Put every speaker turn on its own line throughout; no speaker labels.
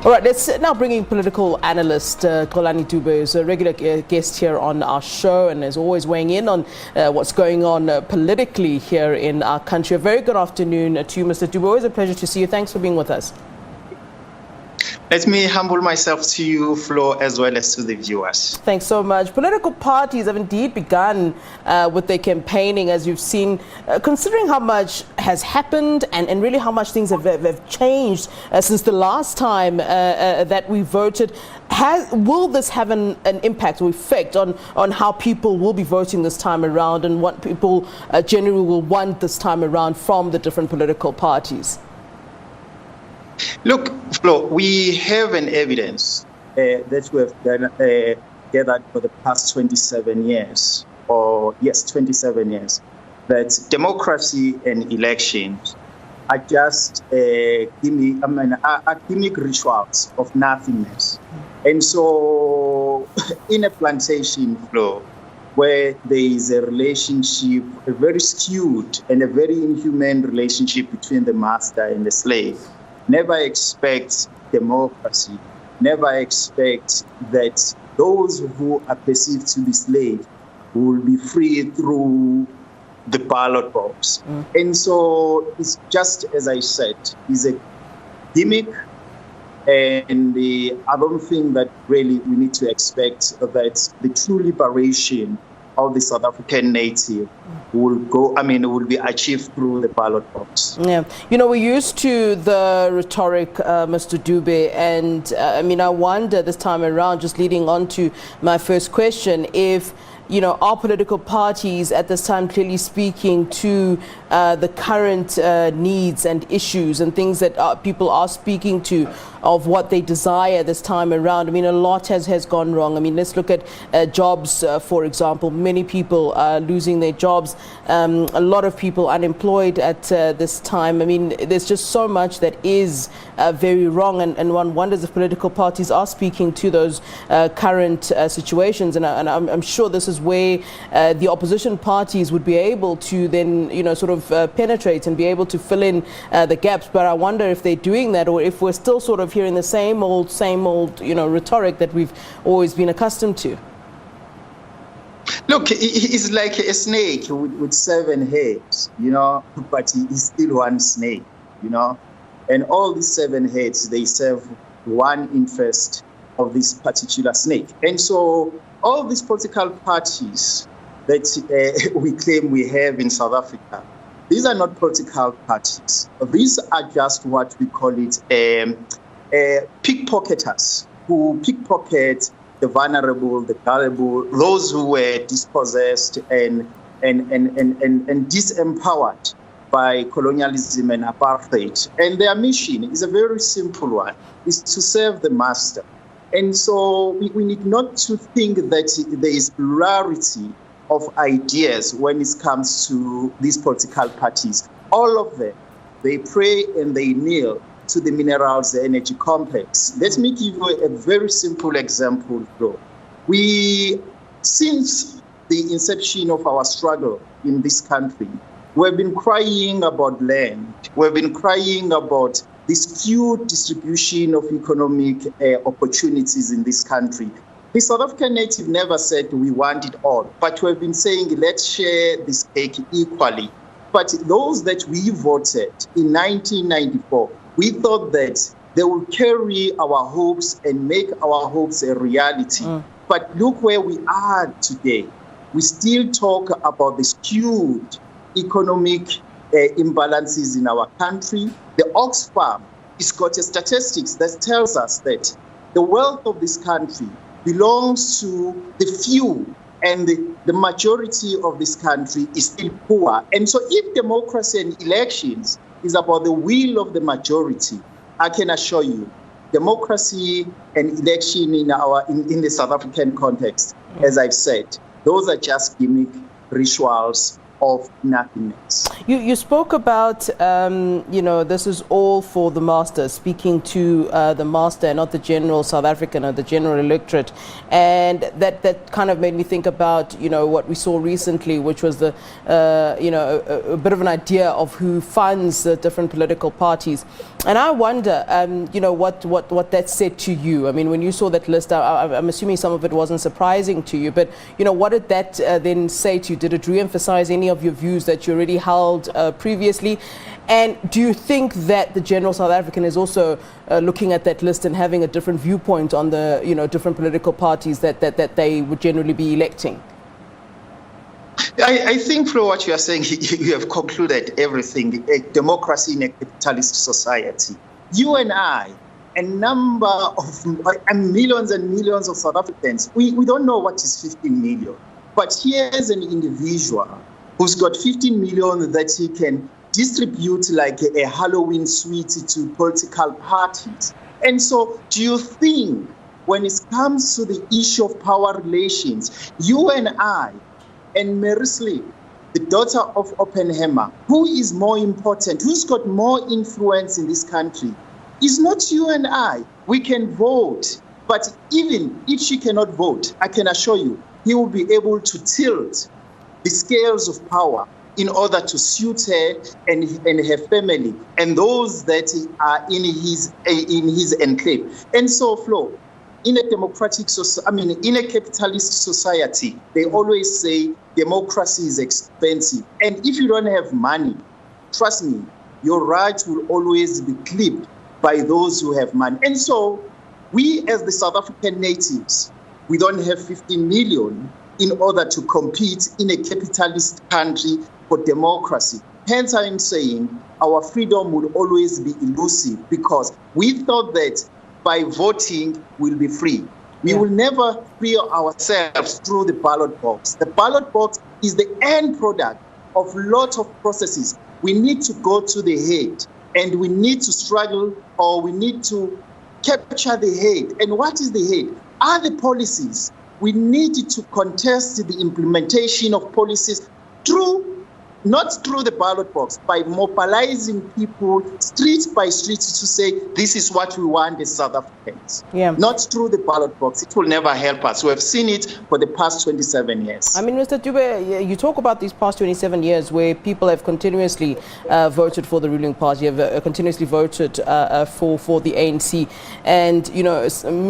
All right, let's now bring in political analyst Xolani Dube, who's a regular guest here on our show and is always weighing in on what's going on politically here in our country. A very good afternoon to you, Mr. Dube. Always a pleasure to see you. Thanks for being with us.
Let me humble myself to you, Flo, as well as to the viewers.
Thanks so much. Political parties have indeed begun with their campaigning, as you've seen. Considering how much has happened and really how much things have changed since the last time that we voted, will this have an impact or effect on how people will be voting this time around and what people generally will want this time around from the different political parties?
Look, Flo, we have an evidence that we have gathered for the past 27 years, 27 years, that democracy and elections are just gimmick rituals of nothingness. And so in a plantation, Flo, where there is a relationship, a very skewed and a very inhumane relationship between the master and the slave, never expect democracy, never expect that those who are perceived to be slaves will be free through the ballot box. And so it's just, as I said, is a gimmick. And I don't think that really we need to expect that the true liberation of the South African native will be achieved through the ballot box.
Yeah, you know, we're used to the rhetoric, Mr. Dube, and I wonder this time around, just leading on to my first question, if our political parties at this time clearly speaking to the current needs and issues and things that people are speaking to of what they desire this time around. I mean, a lot has gone wrong. I mean, let's look at jobs, for example. Many people are losing their jobs. A lot of people unemployed at this time. I mean, there's just so much that is very wrong, and one wonders if political parties are speaking to those current situations. And I'm sure this is where the opposition parties would be able to then, penetrate and be able to fill in the gaps. But I wonder if they're doing that, or if we're still sort of hearing the same old, rhetoric that we've always been accustomed to.
Look, it's like a snake with 7 heads, but he's still one snake, and all these 7 heads, they serve one interest of this particular snake. And so all these political parties that we claim we have in South Africa, these are not political parties. These are just what we call it pickpocketers who pickpocket the vulnerable, the gullible, those who were dispossessed and disempowered by colonialism and apartheid. And their mission is a very simple one, is to serve the master. And so we need not to think that there is plurality of ideas when it comes to these political parties. All of them, they pray and they kneel to the minerals energy complex. Let me give you a very simple example, though. Since the inception of our struggle in this country, we've been crying about land. We've been crying about the skewed distribution of economic opportunities in this country. The South African native never said we want it all, but we've been saying let's share this cake equally. But those that we voted in 1994, we thought that they will carry our hopes and make our hopes a reality. But look where we are today. We still talk about the skewed economic imbalances in our country. The Oxfam has got a statistics that tells us that the wealth of this country belongs to the few, and the majority of this country is still poor. And so if democracy and elections is about the will of the majority, I can assure you, democracy and election in the South African context, as I've said, those are just gimmick rituals of nothingness.
You spoke about, this is all for the master, speaking to the master and not the general South African or the general electorate. And that kind of made me think about, what we saw recently, which was a bit of an idea of who funds the different political parties. And I wonder, what that said to you. I mean, when you saw that list, I'm assuming some of it wasn't surprising to you, but, what did that then say to you? Did it re-emphasize any of your views that you already held previously? And do you think that the general South African is also looking at that list and having a different viewpoint on the, different political parties that they would generally be electing?
I think, Flo, what you are saying, you have concluded everything. A democracy in a capitalist society. You and I, a number of millions and millions of South Africans, we don't know what is 15 million. But here's an individual who's got 15 million that he can distribute like a Halloween sweet to political parties. And so do you think when it comes to the issue of power relations, you and I, and Mary Slip, the daughter of Oppenheimer, who is more important, who's got more influence in this country, is not you and I. We can vote, but even if she cannot vote, I can assure you, he will be able to tilt the scales of power in order to suit her and her family and those that are in his enclave. And so, Flo, in a democratic society, in a capitalist society, they always say democracy is expensive. And if you don't have money, trust me, your rights will always be clipped by those who have money. And so we as the South African natives, we don't have 15 million in order to compete in a capitalist country for democracy. Hence, I'm saying our freedom will always be elusive because we thought that by voting, we'll be free. We will never free ourselves through the ballot box. The ballot box is the end product of lots of processes. We need to go to the head, and we need to struggle, or we need to capture the head. And what is the head? Are the policies. We need to contest the implementation of policies not through the ballot box, by mobilizing people street by street to say, this is what we want as South Africans. Not through the ballot box. It will never help us. We have seen it for the past 27 years.
I mean, Mr. Dube, you talk about these past 27 years where people have continuously voted for the ruling party, have continuously voted for the ANC. And,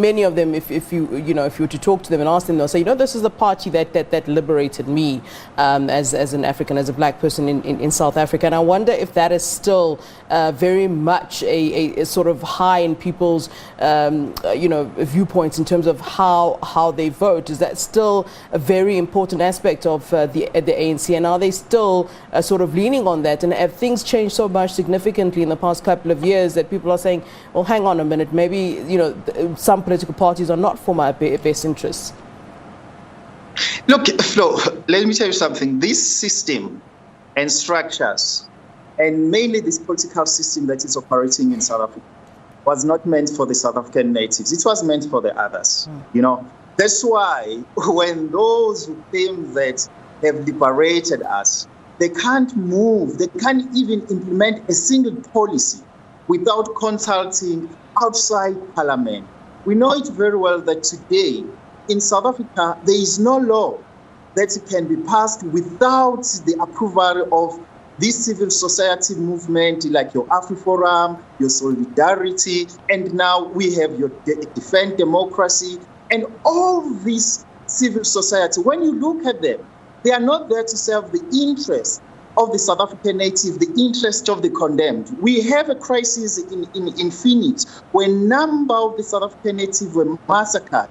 many of them, if you were to talk to them and ask them, they'll say, this is the party that liberated me as an African, as a black person in South Africa. And I wonder if that is still very much a sort of high in people's viewpoints in terms of how they vote. Is that still a very important aspect of the ANC, and are they still sort of leaning on that? And have things changed so much significantly in the past couple of years that people are saying, well, hang on a minute, maybe some political parties are not for my best interests?
Look, Flo, let me tell you something. This system and structures, and mainly this political system that is operating in South Africa, was not meant for the South African natives. It was meant for the others. That's why when those who claim that have liberated us, they can't move, they can't even implement a single policy without consulting outside parliament. We know it very well that today in South Africa, there is no law that can be passed without the approval of this civil society movement, like your AfriForum, your Solidarity, and now we have your Defend Democracy, and all this civil society. When you look at them, they are not there to serve the interest of the South African native, the interest of the condemned. We have a crisis in Phoenix where a number of the South African native were massacred,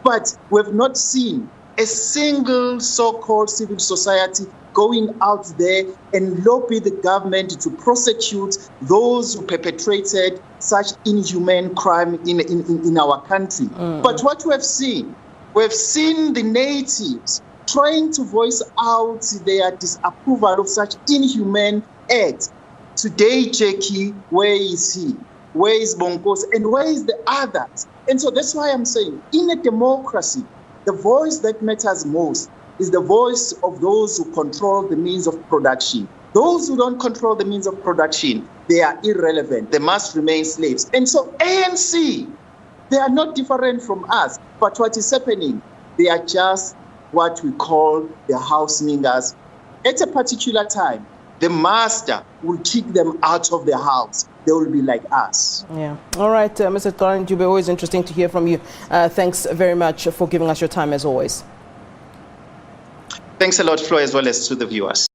but we have not seen a single so-called civil society going out there and lobby the government to prosecute those who perpetrated such inhumane crime in our country. But what we have seen the natives trying to voice out their disapproval of such inhumane acts. Today, Jackie, where is he? Where is Bonkos? And where is the others? And so that's why I'm saying, in a democracy, the voice that matters most is the voice of those who control the means of production. Those who don't control the means of production, they are irrelevant. They must remain slaves. And so ANC, they are not different from us. But what is happening, they are just what we call the house mingers. At a particular time, the master will kick them out of the house. They will be like us.
Yeah. All right, Mr. Thorane Dube, always interesting to hear from you. Thanks very much for giving us your time as always.
Thanks a lot, Flo, as well as to the viewers.